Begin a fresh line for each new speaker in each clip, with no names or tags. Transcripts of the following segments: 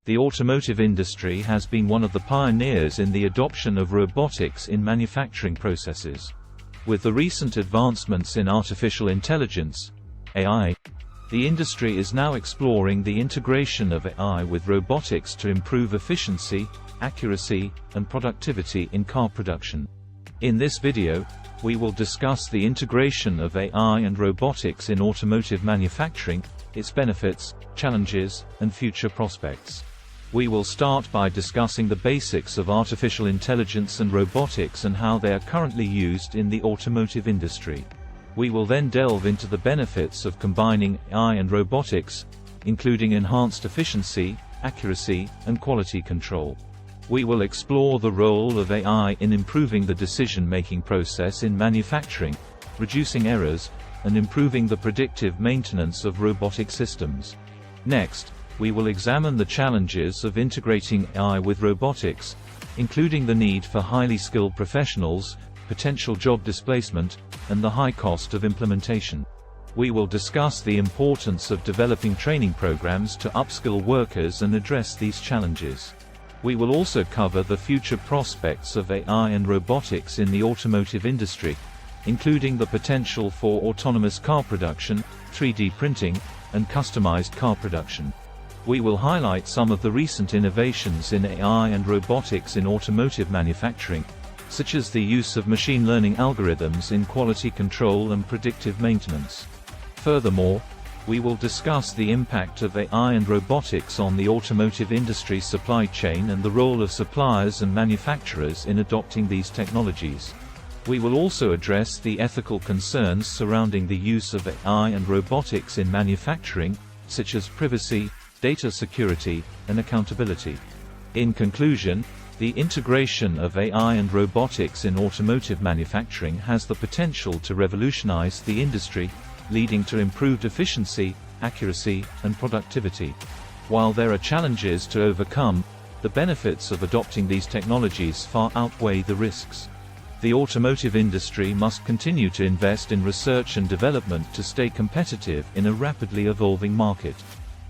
The automotive industry has been one of the pioneers in the adoption of robotics in manufacturing processes. With the recent advancements in artificial intelligence, AI, the industry is now exploring the integration of AI with robotics to improve efficiency, accuracy, and productivity in car production. In this video, we will discuss the integration of AI and robotics in automotive manufacturing, its benefits, challenges, and future prospects. We will start by discussing the basics of artificial intelligence and robotics and how they are currently used in the automotive industry. We will then delve into the benefits of combining AI and robotics, including enhanced efficiency, accuracy, and quality control. We will explore the role of AI in improving the decision-making process in manufacturing, reducing errors, and improving the predictive maintenance of robotic systems. Next, we will examine the challenges of integrating AI with robotics, including the need for highly skilled professionals, potential job displacement, and the high cost of implementation. We will discuss the importance of developing training programs to upskill workers and address these challenges. We will also cover the future prospects of AI and robotics in the automotive industry, including the potential for autonomous car production, 3D printing, and customized car production. We will highlight some of the recent innovations in AI and robotics in automotive manufacturing, such as the use of machine learning algorithms in quality control and predictive maintenance. Furthermore, we will discuss the impact of AI and robotics on the automotive industry supply chain and the role of suppliers and manufacturers in adopting these technologies. We will also address the ethical concerns surrounding the use of AI and robotics in manufacturing, such as privacy, data security, and accountability. In conclusion, the integration of AI and robotics in automotive manufacturing has the potential to revolutionize the industry, leading to improved efficiency, accuracy, and productivity. While there are challenges to overcome, the benefits of adopting these technologies far outweigh the risks. The automotive industry must continue to invest in research and development to stay competitive in a rapidly evolving market.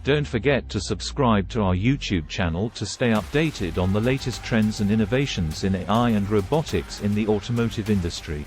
Don't forget to subscribe to our YouTube channel to stay updated on the latest trends and innovations in AI and robotics in the automotive industry.